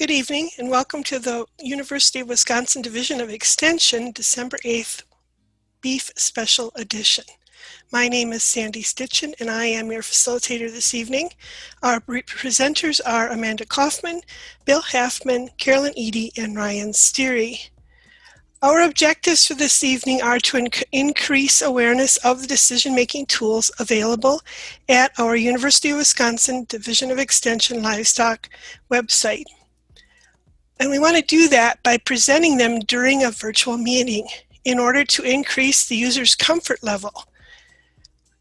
Good evening and welcome to the University of Wisconsin Division of Extension December 8th Beef Special Edition. My name is Sandy Stitchin and I am your facilitator this evening. Our presenters are Amanda Cauffman, Bill Halfman, Carolyn Eady, and Ryan Sterry. Our objectives for this evening are to increase awareness of the decision-making tools available at our University of Wisconsin Division of Extension Livestock website. And we want to do that by presenting them during a virtual meeting in order to increase the user's comfort level.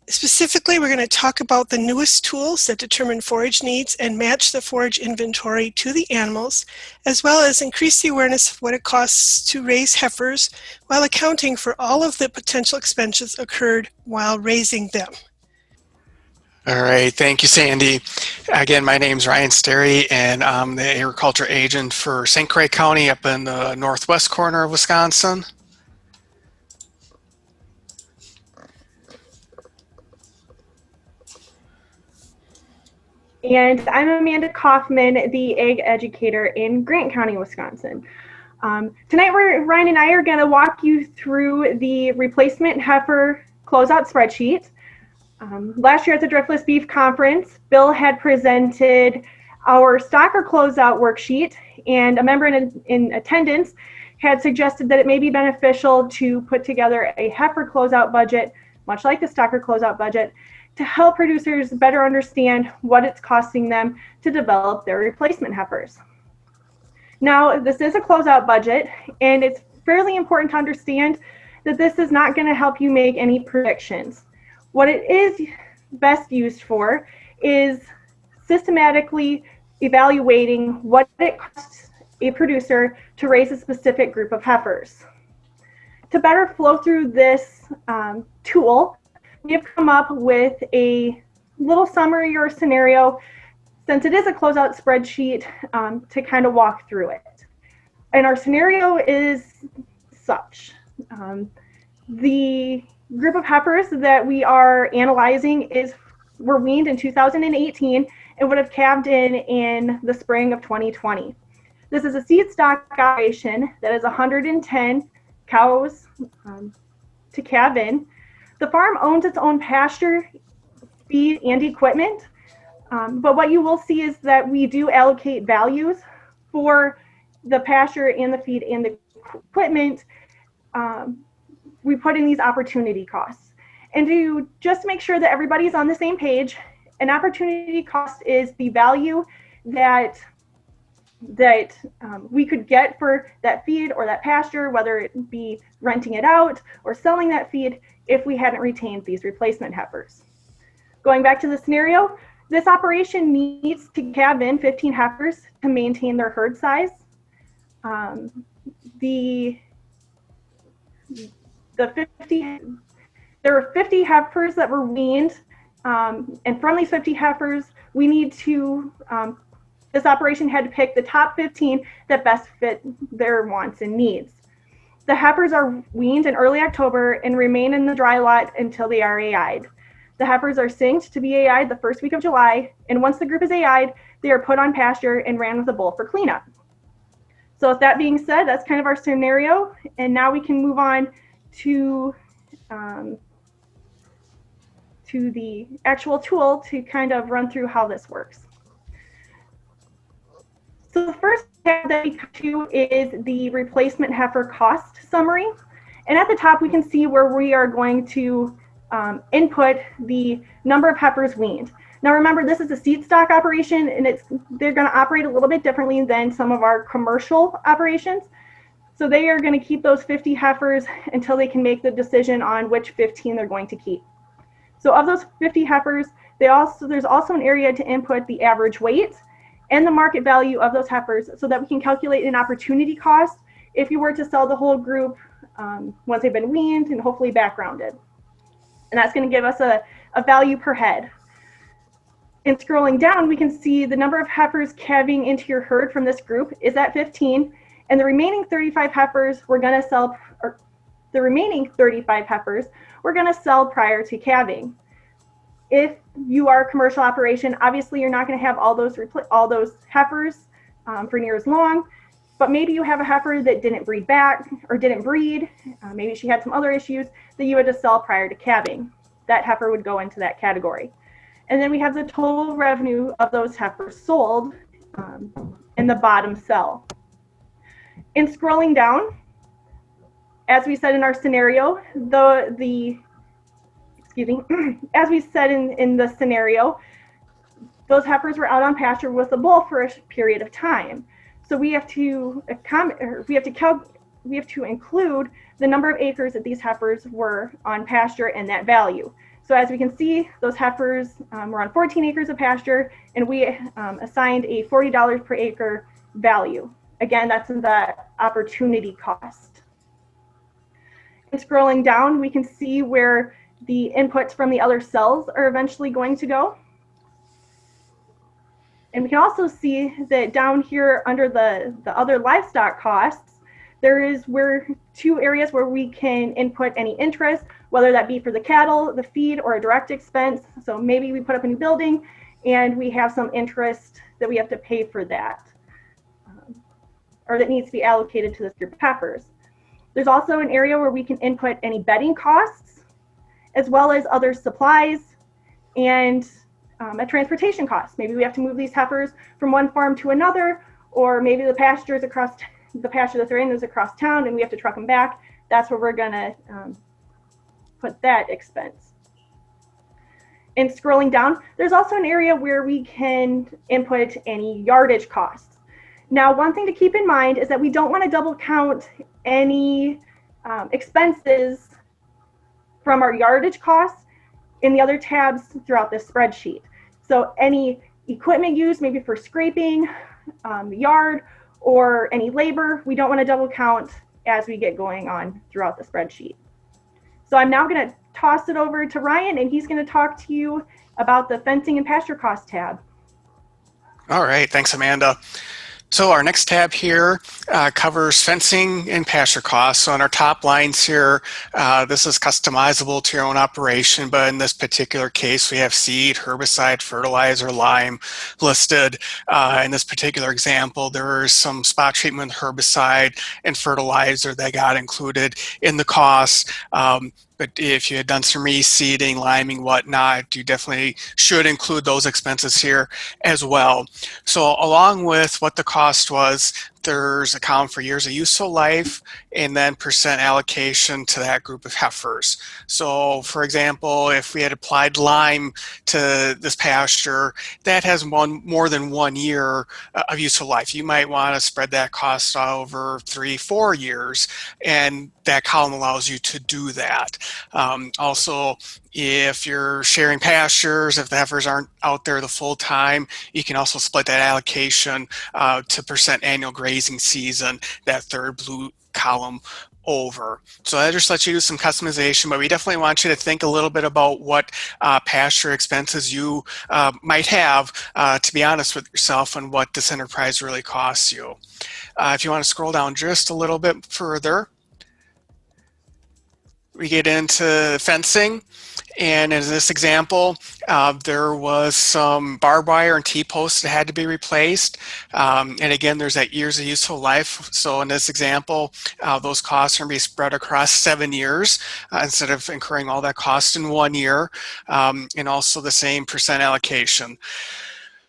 Specifically, we're going to talk about the newest tools that determine forage needs and match the forage inventory to the animals, as well as increase the awareness of what it costs to raise heifers while accounting for all of the potential expenses occurred while raising them. All right, thank you, Sandy. Again, my name is Ryan Sterry, and I'm the agriculture agent for St. Croix County up in the northwest corner of Wisconsin. And I'm Amanda Cauffman, the egg educator in Grant County, Wisconsin. Tonight, Ryan and I are going to walk you through the replacement heifer closeout spreadsheet. Last year at the Driftless Beef Conference, Bill had presented our stocker closeout worksheet, and a member in attendance had suggested that it may be beneficial to put together a heifer closeout budget, much like the stocker closeout budget, to help producers better understand what it's costing them to develop their replacement heifers. Now, this is a closeout budget, and it's fairly important to understand that this is not going to help you make any predictions. What it is best used for is systematically evaluating what it costs a producer to raise a specific group of heifers. To better flow through this tool, we have come up with a little summary or scenario, since it is a closeout spreadsheet, to kind of walk through it. And our scenario is such. The group of heifers that we are analyzing were weaned in 2018 and would have calved in the spring of 2020. This is a seed stock operation that is 110 cows to calve in. The farm owns its own pasture, feed, and equipment, but what you will see is that we do allocate values for the pasture and the feed and the equipment. We put in these opportunity costs. And to just make sure that everybody's on the same page, an opportunity cost is the value that we could get for that feed or that pasture, whether it be renting it out or selling that feed, if we hadn't retained these replacement heifers. Going back to the scenario, this operation needs to calve in 15 heifers to maintain their herd size. There were 50 heifers that were weaned, and from these 50 heifers, we need to, this operation had to pick the top 15 that best fit their wants and needs. The heifers are weaned in early October and remain in the dry lot until they are AI'd. The heifers are synced to be AI'd the first week of July, and once the group is AI'd, they are put on pasture and ran with a bull for cleanup. So with that being said, that's kind of our scenario, and now we can move on to the actual tool to kind of run through how this works. So the first tab that we come to is the replacement heifer cost summary. And at the top, we can see where we are going to input the number of heifers weaned. Now remember, this is a seed stock operation, and they're going to operate a little bit differently than some of our commercial operations. So they are going to keep those 50 heifers until they can make the decision on which 15 they're going to keep. So of those 50 heifers, there's also an area to input the average weight and the market value of those heifers so that we can calculate an opportunity cost if you were to sell the whole group once they've been weaned and hopefully backgrounded. And that's going to give us a value per head. And scrolling down, we can see the number of heifers calving into your herd from this group is at 15, and the remaining 35 heifers we're going to sell, or the remaining 35 heifers we're going to sell prior to calving. If you are a commercial operation, obviously you're not going to have all those heifers for near as long. But maybe you have a heifer that didn't breed back or didn't breed. Maybe she had some other issues that you had to sell prior to calving. That heifer would go into that category. And then we have the total revenue of those heifers sold in the bottom cell. In scrolling down, as we said in our scenario, as we said in the scenario, those heifers were out on pasture with a bull for a period of time. So we have to include the number of acres that these heifers were on pasture and that value. So as we can see, those heifers were on 14 acres of pasture, and we assigned a $40 per acre value. Again, that's the opportunity cost. And scrolling down, we can see where the inputs from the other cells are eventually going to go. And we can also see that down here under the other livestock costs, there is two areas where we can input any interest, whether that be for the cattle, the feed, or a direct expense. So maybe we put up a new building and we have some interest that we have to pay for that, or that needs to be allocated to this group of heifers. There's also an area where we can input any bedding costs, as well as other supplies and a transportation cost. Maybe we have to move these heifers from one farm to another, or maybe the pasture that they're in is across town and we have to truck them back. That's where we're gonna put that expense. And scrolling down, there's also an area where we can input any yardage costs. Now, one thing to keep in mind is that we don't want to double count any expenses from our yardage costs in the other tabs throughout this spreadsheet. So any equipment used, maybe for scraping, yard, or any labor, we don't want to double count as we get going on throughout the spreadsheet. So I'm now going to toss it over to Ryan, and he's going to talk to you about the fencing and pasture cost tab. All right, thanks, Amanda. So our next tab here covers fencing and pasture costs. So on our top lines here, this is customizable to your own operation, but in this particular case, we have seed, herbicide, fertilizer, lime listed. In this particular example, there is some spot treatment herbicide and fertilizer that got included in the costs. But if you had done some reseeding, liming, whatnot, you definitely should include those expenses here as well. So along with what the cost was, there's a column for years of useful life and then percent allocation to that group of heifers. So for example, if we had applied lime to this pasture, that has more than 1 year of useful life. You might want to spread that cost over 3-4 years, and that column allows you to do that. Also, if you're sharing pastures, if the heifers aren't out there the full time, you can also split that allocation to percent annual grazing season, that third blue column over. So that just lets you do some customization, but we definitely want you to think a little bit about what pasture expenses you might have, to be honest with yourself, and what this enterprise really costs you. If you want to scroll down just a little bit further, we get into fencing, and in this example, there was some barbed wire and T-posts that had to be replaced. And again, there's that years of useful life. So in this example, those costs are going to be spread across 7 years instead of incurring all that cost in 1 year, and also the same percent allocation.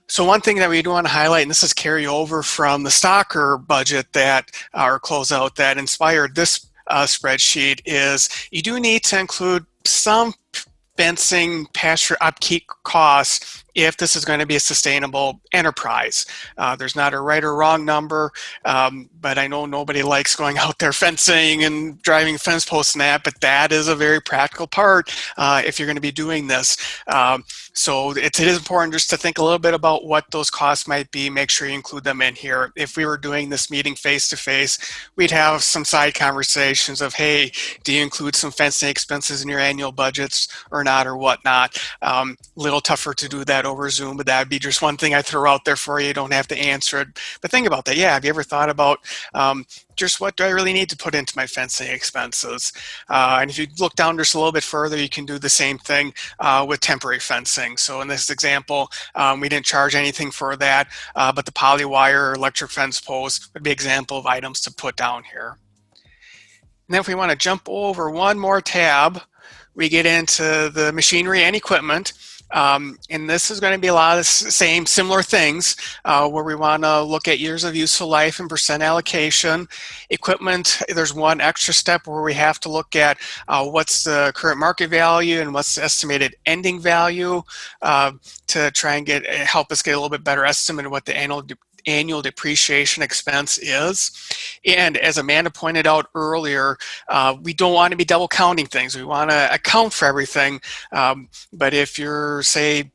So one thing that we do want to highlight, and this is carryover from the Stalker budget that, or closeout that inspired this spreadsheet, is you do need to include some fencing pasture upkeep costs if this is going to be a sustainable enterprise. There's not a right or wrong number, but I know nobody likes going out there fencing and driving fence posts and that, but that is a very practical part if you're going to be doing this. So it is important just to think a little bit about what those costs might be. Make sure you include them in here. If we were doing this meeting face-to-face, we'd have some side conversations of, hey, do you include some fencing expenses in your annual budgets or not, or whatnot? A little tougher to do that that over Zoom, but that'd be just one thing I throw out there for you. You don't have to answer it. But think about that. Yeah, have you ever thought about just what do I really need to put into my fencing expenses? And if you look down just a little bit further, you can do the same thing with temporary fencing. So in this example, we didn't charge anything for that, but the poly wire or electric fence post would be an example of items to put down here. And then if we want to jump over one more tab, we get into the machinery and equipment. And this is going to be a lot of the same similar things where we want to look at years of useful life and percent allocation. Equipment, there's one extra step where we have to look at what's the current market value and what's the estimated ending value to try and help us get a little bit better estimate of what the annual depreciation expense is. And as Amanda pointed out earlier, we don't want to be double counting things. We want to account for everything. But if you're, say,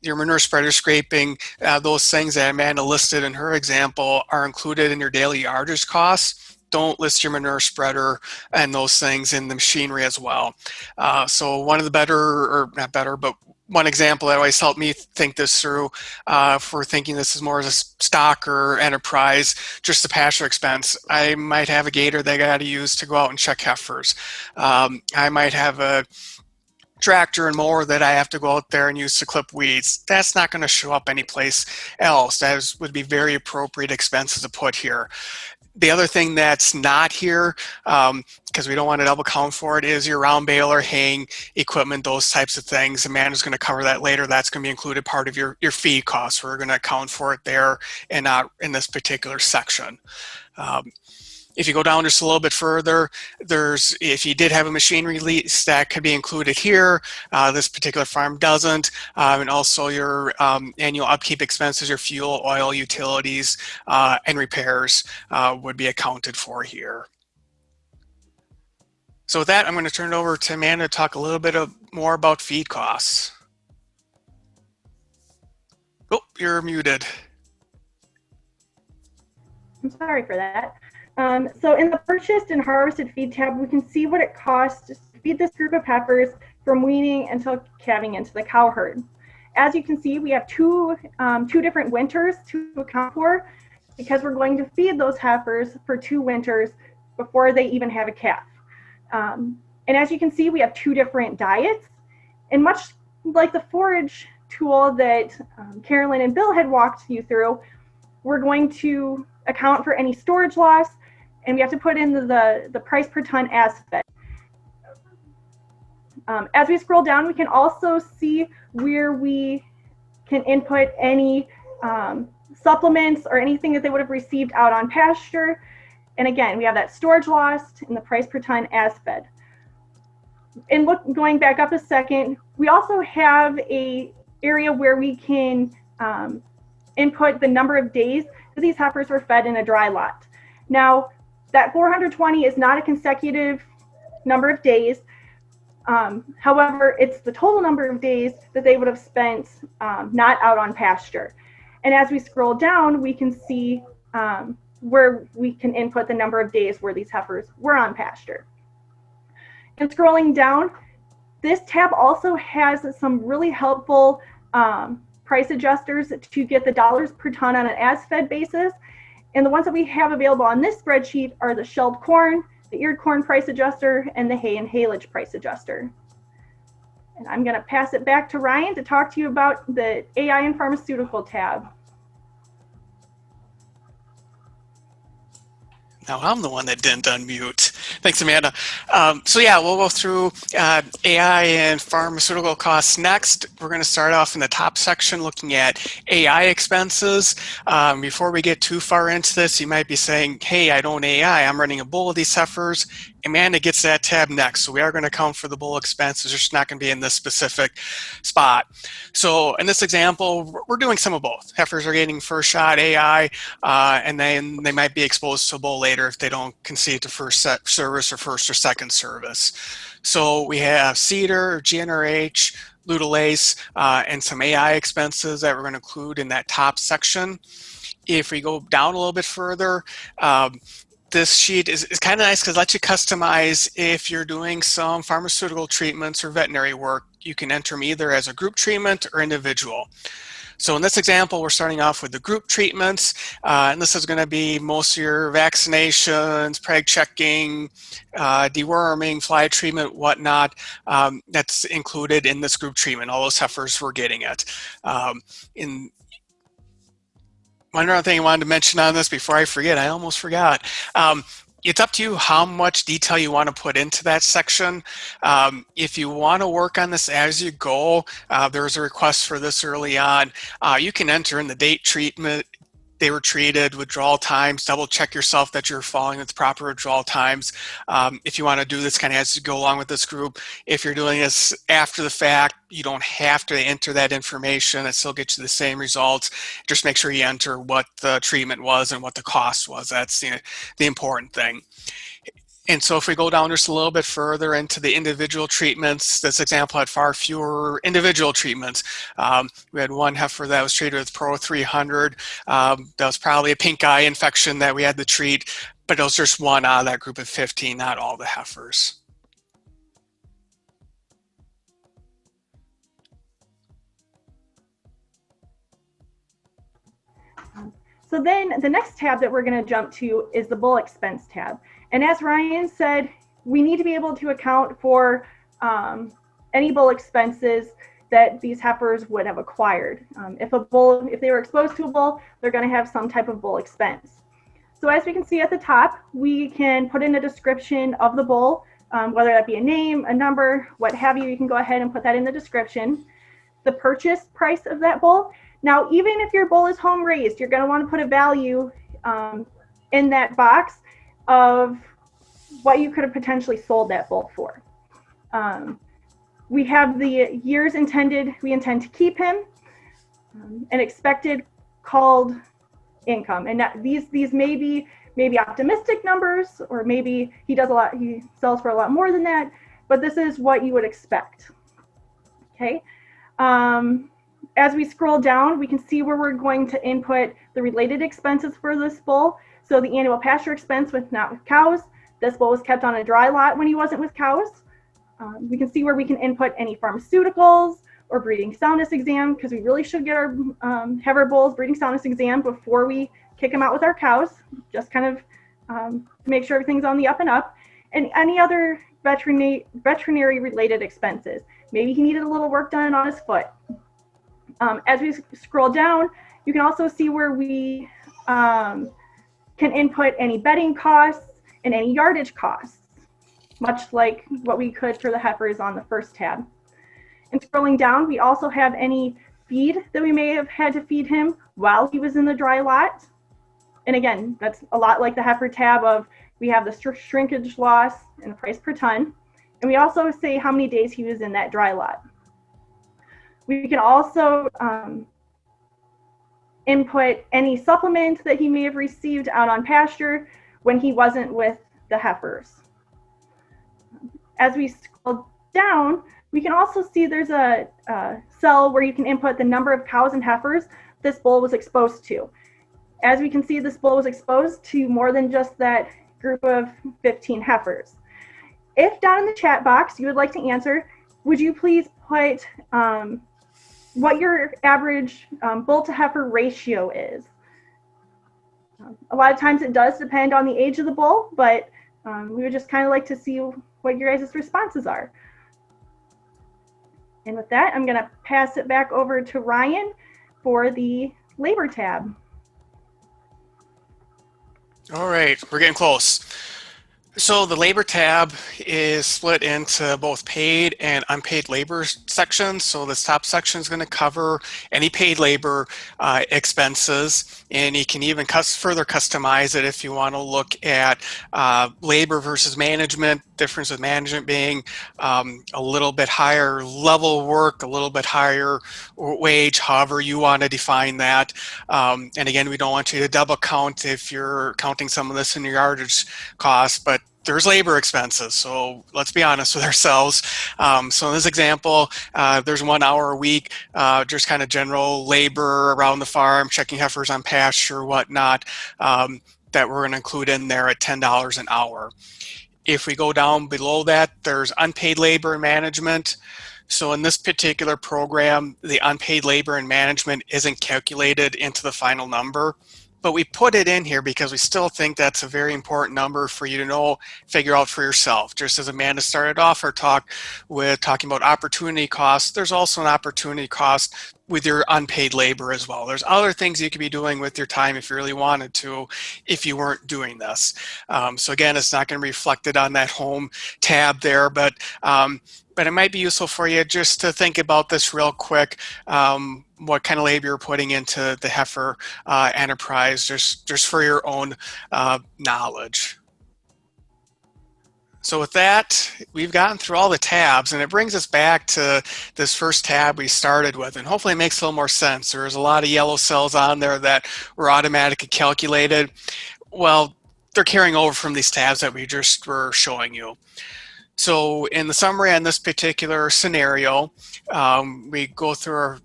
your manure spreader scraping, those things that Amanda listed in her example are included in your daily yardage costs, don't list your manure spreader and those things in the machinery as well. So one of the better, or not better, but one example that always helped me think this through, for thinking this is more as a stock or enterprise, just the pasture expense. I might have a gator that I got to use to go out and check heifers. I might have a tractor and mower that I have to go out there and use to clip weeds. That's not going to show up anyplace else. That would be very appropriate expenses to put here. The other thing that's not here, because we don't want to double count for it, is your round baler, haying equipment, those types of things. Amanda's going to cover that later. That's going to be included part of your feed costs. We're going to account for it there and not in this particular section. If you go down just a little bit further, if you did have a machinery lease, that could be included here. This particular farm doesn't. And also your annual upkeep expenses, your fuel, oil, utilities, and repairs would be accounted for here. So with that, I'm going to turn it over to Amanda to talk a little bit more about feed costs. Oh, you're muted. I'm sorry for that. So in the purchased and harvested feed tab, we can see what it costs to feed this group of heifers from weaning until calving into the cow herd. As you can see, we have two different winters to account for, because we're going to feed those heifers for 2 winters before they even have a calf. And as you can see, we have 2 different diets, and much like the forage tool that Carolyn and Bill had walked you through, we're going to account for any storage loss, and we have to put in the price per ton as fed. As we scroll down, we can also see where we can input any supplements or anything that they would have received out on pasture. And again, we have that storage loss and the price per ton as fed. And going back up a second, we also have a area where we can input the number of days that these heifers were fed in a dry lot. Now, that 420 is not a consecutive number of days. However, it's the total number of days that they would have spent not out on pasture. And as we scroll down, we can see where we can input the number of days where these heifers were on pasture. And scrolling down, this tab also has some really helpful price adjusters to get the dollars per ton on an as-fed basis. And the ones that we have available on this spreadsheet are the shelled corn, the eared corn price adjuster, and the hay and haylage price adjuster. And I'm going to pass it back to Ryan to talk to you about the AI and pharmaceutical tab. Now I'm the one that didn't unmute. Thanks, Amanda. So yeah, we'll go through AI and pharmaceutical costs next. We're going to start off in the top section looking at AI expenses. Before we get too far into this, you might be saying, hey, I don't AI, I'm running a bull of these heifers. Amanda gets that tab next. So we are going to account for the bull expenses. They're just not going to be in this specific spot. So in this example, we're doing some of both. Heifers are getting first shot AI, and then they might be exposed to a bull later if they don't concede to first service or first or second service. So we have cedar, GnRH, Ludolase, and some AI expenses that we're going to include in that top section. If we go down a little bit further, this sheet is kind of nice because it lets you customize if you're doing some pharmaceutical treatments or veterinary work. You can enter them either as a group treatment or individual. So in this example, we're starting off with the group treatments, and this is going to be most of your vaccinations, preg checking, deworming, fly treatment, whatnot. That's included in this group treatment. All those heifers were getting it. One other thing I wanted to mention on this before I forget, I almost forgot. It's up to you how much detail you want to put into that section. If you want to work on this as you go, there's a request for this early on. You can enter in the date treatment they were treated, withdrawal times, double check yourself that you're following the proper withdrawal times. If you want to do this kind of as you go along with this group, if you're doing this after the fact, you don't have to enter that information. It still gets you the same results. Just make sure you enter what the treatment was and what the cost was. That's the important thing. And so if we go down just a little bit further into the individual treatments, this example had far fewer individual treatments. We had one heifer that was treated with Pro 300. That was probably a pink eye infection that we had to treat, but it was just one out of that group of 15, not all the heifers. So then the next tab that we're going to jump to is the bull expense tab. And as Ryan said, we need to be able to account for any bull expenses that these heifers would have acquired. If they were exposed to a bull, they're going to have some type of bull expense. So as we can see at the top, we can put in a description of the bull, whether that be a name, a number, what have you. You can go ahead and put that in the description. The purchase price of that bull. Now, even if your bull is home raised, you're going to want to put a value in that box of what you could have potentially sold that bull for. We have the years intended, we intend to keep him, an expected called income. And these may be optimistic numbers, or maybe he sells for a lot more than that, but this is what you would expect. Okay. As we scroll down, we can see where we're going to input the related expenses for this bull. So the annual pasture expense not with cows. This bull was kept on a dry lot when he wasn't with cows. We can see where we can input any pharmaceuticals or breeding soundness exam, because we really should get our have our bulls breeding soundness exam before we kick them out with our cows, just kind of to make sure everything's on the up and up. And any other veterinary related expenses. Maybe he needed a little work done on his foot. As we scroll down, you can also see where we can input any bedding costs and any yardage costs, much like what we could for the heifers on the first tab. And scrolling down, we also have any feed that we may have had to feed him while he was in the dry lot. And again, that's a lot like the heifer tab of we have the shrinkage loss and the price per ton. And we also say how many days he was in that dry lot. We can also input any supplement that he may have received out on pasture when he wasn't with the heifers. As we scroll down, we can also see there's a cell where you can input the number of cows and heifers this bull was exposed to. As we can see, this bull was exposed to more than just that group of 15 heifers. If down in the chat box you would like to answer, would you please put what your average bull to heifer ratio is? A lot of times it does depend on the age of the bull, but we would just kind of like to see what your guys' responses are. And with that, I'm going to pass it back over to Ryan for the labor tab. All right, we're getting close. So the labor tab is split into both paid and unpaid labor sections. So this top section is going to cover any paid labor expenses, and you can even further customize it if you want to look at labor versus management, difference with management being a little bit higher level work, a little bit higher wage, however you want to define that. And again, we don't want you to double count if you're counting some of this in your yardage costs, but there's labor expenses, so let's be honest with ourselves. So in this example, there's 1 hour a week, just kind of general labor around the farm, checking heifers on pasture, whatnot. that we're going to include in there at $10 an hour. If we go down below that, there's unpaid labor and management. So in this particular program, the unpaid labor and management isn't calculated into the final number, but we put it in here because we still think that's a very important number for you to know, figure out for yourself. Just as Amanda started off our talk with talking about opportunity costs, there's also an opportunity cost with your unpaid labor as well. There's other things you could be doing with your time if you really wanted to, if you weren't doing this. So again, it's not going to be reflected on that home tab there, but it might be useful for you just to think about this real quick, what kind of labor you're putting into the Heifer enterprise, just for your own knowledge. So with that, we've gotten through all the tabs, and it brings us back to this first tab we started with, and hopefully it makes a little more sense. There's a lot of yellow cells on there that were automatically calculated. Well, they're carrying over from these tabs that we just were showing you. So in the summary on this particular scenario, we go through our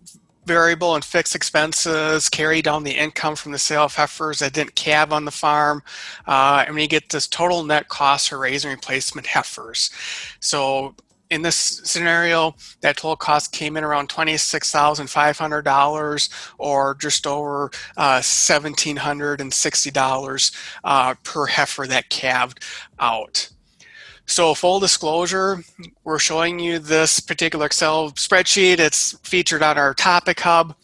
variable and fixed expenses, carry down the income from the sale of heifers that didn't calve on the farm, and we get this total net cost for raising replacement heifers. So in this scenario, that total cost came in around $26,500, or just over $1,760 per heifer that calved out. So full disclosure, we're showing you this particular Excel spreadsheet. It's featured on our topic hub.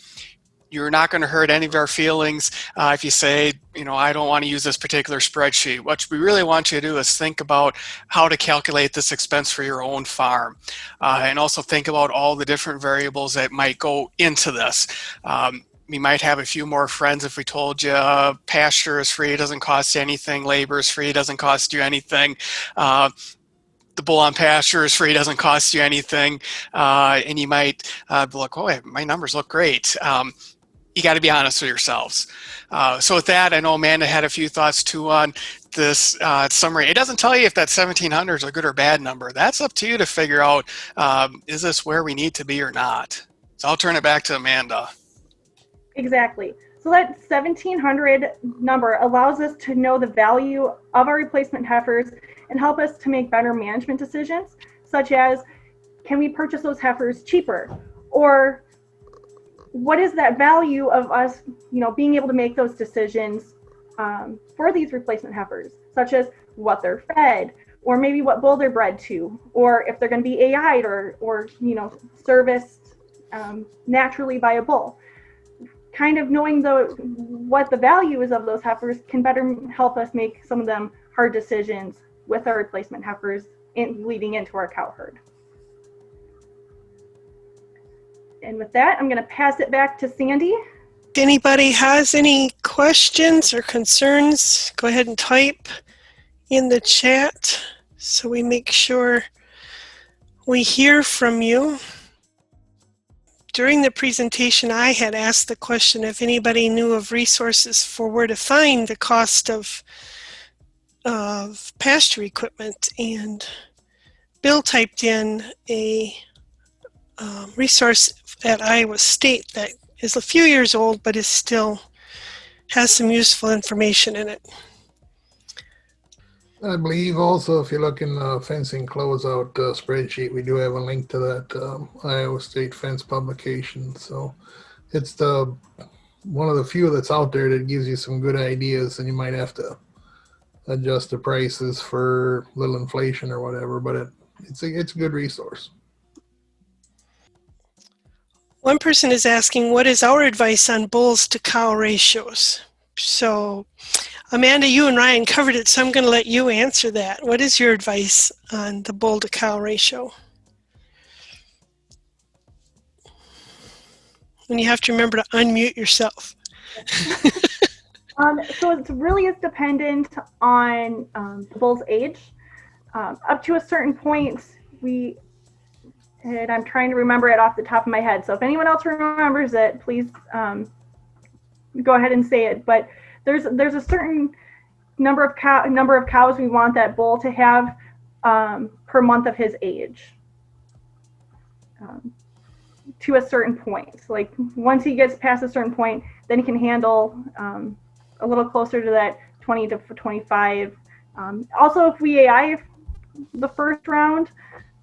You're not going to hurt any of our feelings if you say, I don't want to use this particular spreadsheet. What we really want you to do is think about how to calculate this expense for your own farm. And also think about all the different variables that might go into this. We might have a few more friends if we told you pasture is free, it doesn't cost you anything, labor is free, it doesn't cost you anything. The bull on pasture is free, it doesn't cost you anything. And you might be like, oh, my numbers look great. You got to be honest with yourselves. So with that, I know Amanda had a few thoughts too on this summary. It doesn't tell you if that 1,700 is a good or bad number. That's up to you to figure out, is this where we need to be or not? So I'll turn it back to Amanda. Exactly. So that 1,700 number allows us to know the value of our replacement heifers and help us to make better management decisions, such as, can we purchase those heifers cheaper? Or what is that value of us, being able to make those decisions for these replacement heifers, such as what they're fed, or maybe what bull they're bred to, or if they're going to be AI'd or serviced naturally by a bull. Kind of knowing what the value is of those heifers can better help us make some of them hard decisions with our replacement heifers leading into our cow herd. And with that, I'm going to pass it back to Sandy. If anybody has any questions or concerns, go ahead and type in the chat so we make sure we hear from you. During the presentation, I had asked the question if anybody knew of resources for where to find the cost of pasture equipment, and Bill typed in a resource at Iowa State that is a few years old, but still has some useful information in it. I believe also if you look in the fencing closeout spreadsheet, we do have a link to that Iowa State fence publication. So it's one of the few that's out there that gives you some good ideas, and you might have to adjust the prices for little inflation or whatever, but it's a good resource. One person is asking, what is our advice on bulls to cow ratios? So Amanda, you and Ryan covered it, so I'm going to let you answer that. What is your advice on the bull to cow ratio? And you have to remember to unmute yourself. So it really is dependent on the bull's age. Up to a certain point, and I'm trying to remember it off the top of my head. So if anyone else remembers it, please go ahead and say it. But there's a certain number of cows we want that bull to have per month of his age, to a certain point. So like once he gets past a certain point, then he can handle a little closer to that 20 to 25. Also, if we AI the first round,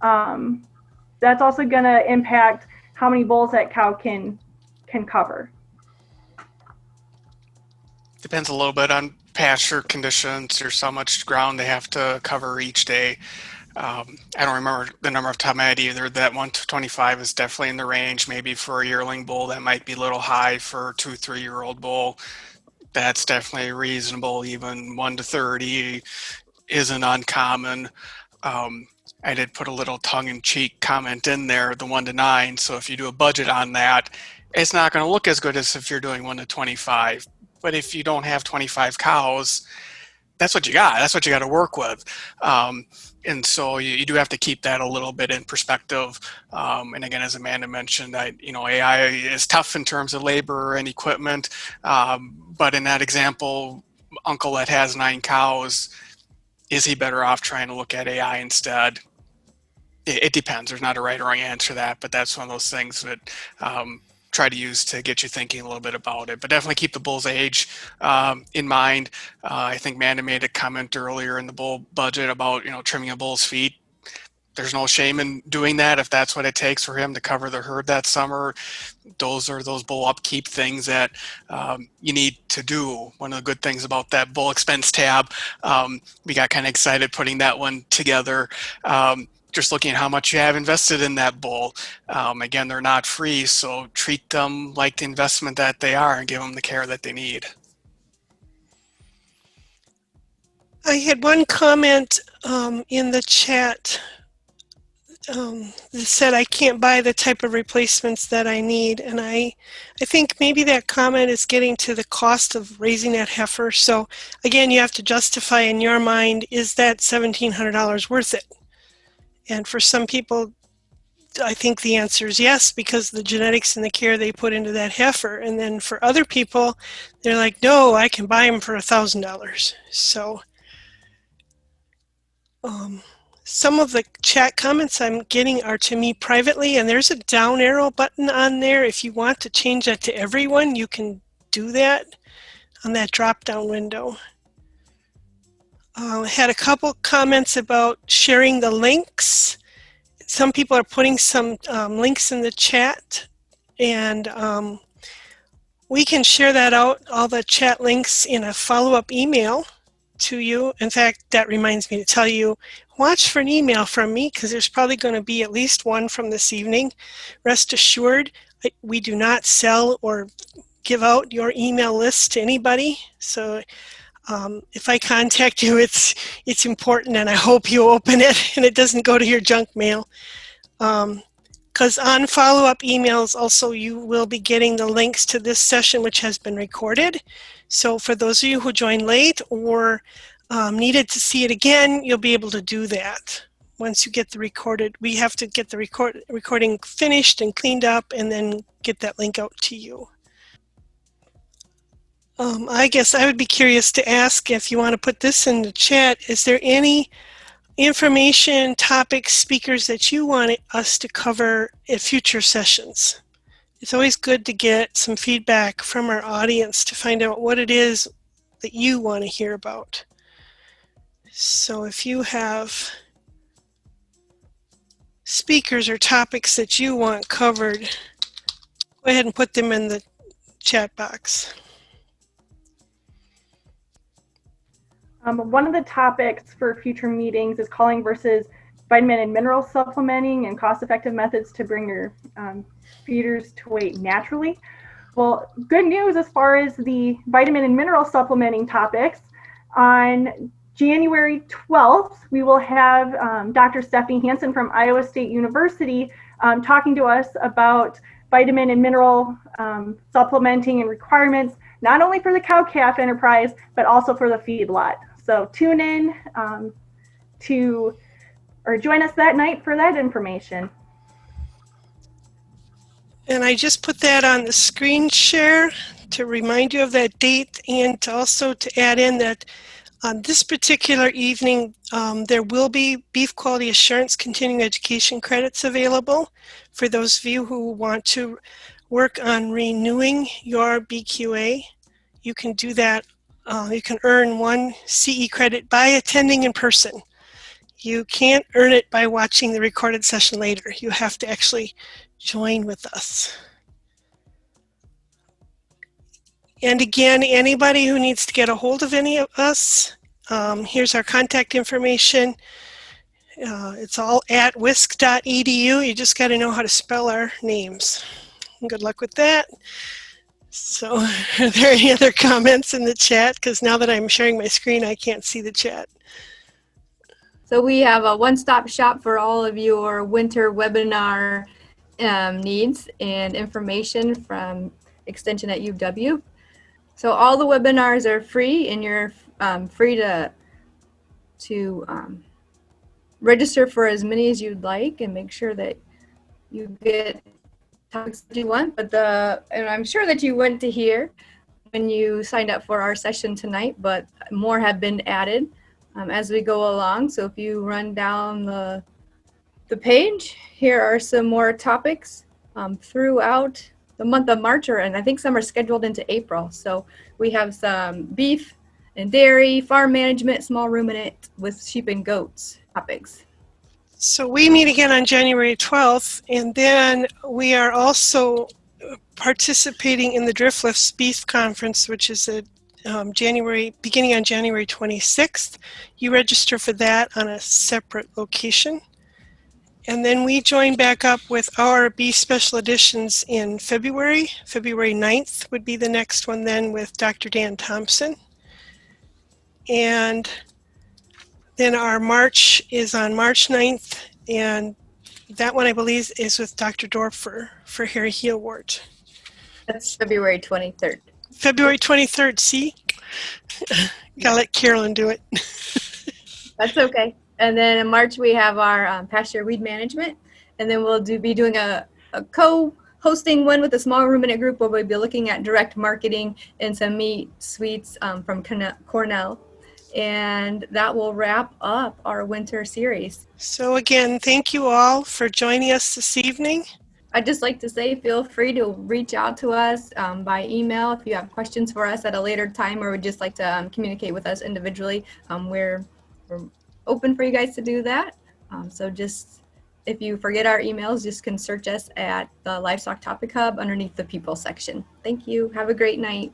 that's also going to impact how many bulls that cow can cover. Depends a little bit on pasture conditions. There's how much ground they have to cover each day. I don't remember the number off the top of my head either. That 1 to 25 is definitely in the range. Maybe for a yearling bull, that might be a little high. For a 2-3-year-old bull, that's definitely reasonable. Even 1 to 30 isn't uncommon. I did put a little tongue-in-cheek comment in there, the 1 to 9. So if you do a budget on that, it's not going to look as good as if you're doing 1 to 25. But if you don't have 25 cows, that's what you got. That's what you got to work with. And so you do have to keep that a little bit in perspective. And again, as Amanda mentioned, AI is tough in terms of labor and equipment. But in that example, uncle that has 9 cows, is he better off trying to look at AI instead? It depends. There's not a right or wrong answer to that, but that's one of those things that try to use to get you thinking a little bit about it. But definitely keep the bull's age in mind. I think Amanda made a comment earlier in the bull budget about trimming a bull's feet. There's no shame in doing that if that's what it takes for him to cover the herd that summer. Those are those bull upkeep things that you need to do. One of the good things about that bull expense tab, we got kind of excited putting that one together. Just looking at how much you have invested in that bull. Again, they're not free, so treat them like the investment that they are and give them the care that they need. I had one comment in the chat that said I can't buy the type of replacements that I need, and I think maybe that comment is getting to the cost of raising that heifer. So again, you have to justify in your mind, is that $1,700 worth it? And for some people, I think the answer is yes, because the genetics and the care they put into that heifer. And then for other people, they're like, no, I can buy them for $1,000. So some of the chat comments I'm getting are to me privately, and there's a down arrow button on there. If you want to change that to everyone, you can do that on that drop-down window. I had a couple comments about sharing the links. Some people are putting some links in the chat, and we can share that out, all the chat links, in a follow-up email to you. In fact, that reminds me to tell you, watch for an email from me, because there's probably going to be at least one from this evening. Rest assured, we do not sell or give out your email list to anybody. So if I contact you, it's important, and I hope you open it and it doesn't go to your junk mail. Because on follow-up emails, also, you will be getting the links to this session, which has been recorded. So for those of you who joined late or needed to see it again, you'll be able to do that. Once you get the recorded, we have to get the recording finished and cleaned up and then get that link out to you. I guess I would be curious to ask, if you want to put this in the chat, is there any information, topics, speakers that you want us to cover at future sessions? It's always good to get some feedback from our audience to find out what it is that you want to hear about. So if you have speakers or topics that you want covered, go ahead and put them in the chat box. One of the topics for future meetings is calling versus vitamin and mineral supplementing and cost-effective methods to bring your feeders to weight naturally. Well, good news as far as the vitamin and mineral supplementing topics. On January 12th, we will have Dr. Stephanie Hansen from Iowa State University talking to us about vitamin and mineral supplementing and requirements, not only for the cow-calf enterprise, but also for the feedlot. So tune in or join us that night for that information. And I just put that on the screen share to remind you of that date, and also to add in that on this particular evening, there will be Beef Quality Assurance Continuing Education credits available for those of you who want to work on renewing your BQA. You can do that You can earn 1 CE credit by attending in person. You can't earn it by watching the recorded session later. You have to actually join with us. And again, anybody who needs to get a hold of any of us, here's our contact information. It's all at wisc.edu. You just got to know how to spell our names. Good luck with that. So are there any other comments in the chat? Because now that I'm sharing my screen, I can't see the chat. So we have a one-stop shop for all of your winter webinar needs and information from Extension at UW. So all the webinars are free, and you're free to register for as many as you'd like and make sure that you get topics that you want. And I'm sure that you went to hear when you signed up for our session tonight, but more have been added as we go along. So if you run down the page, here are some more topics throughout the month of March, and I think some are scheduled into April. So we have some beef and dairy, farm management, small ruminant with sheep and goats topics. So we meet again on January 12th, and then we are also participating in the Driftlifts Beef Conference, which is beginning on January 26th. You register for that on a separate location. And then we join back up with our Beef Special Editions in February. February 9th would be the next one then with Dr. Dan Thompson. And then our March is on March 9th, and that one I believe is with Dr. Dorfer for Harry Heelwort. That's February 23rd. February 23rd, see? Gotta let Carolyn do it. That's okay. And then in March we have our pasture weed management, and then we'll be doing a co-hosting one with a small ruminant group where we'll be looking at direct marketing and some meat sweets from Cornell. And that will wrap up our winter series. So again, thank you all for joining us this evening. I'd just like to say feel free to reach out to us by email if you have questions for us at a later time, or would just like to communicate with us individually. We're open for you guys to do that. So just, if you forget our emails, just can search us at the Livestock Topic Hub underneath the People section. Thank you. Have a great night.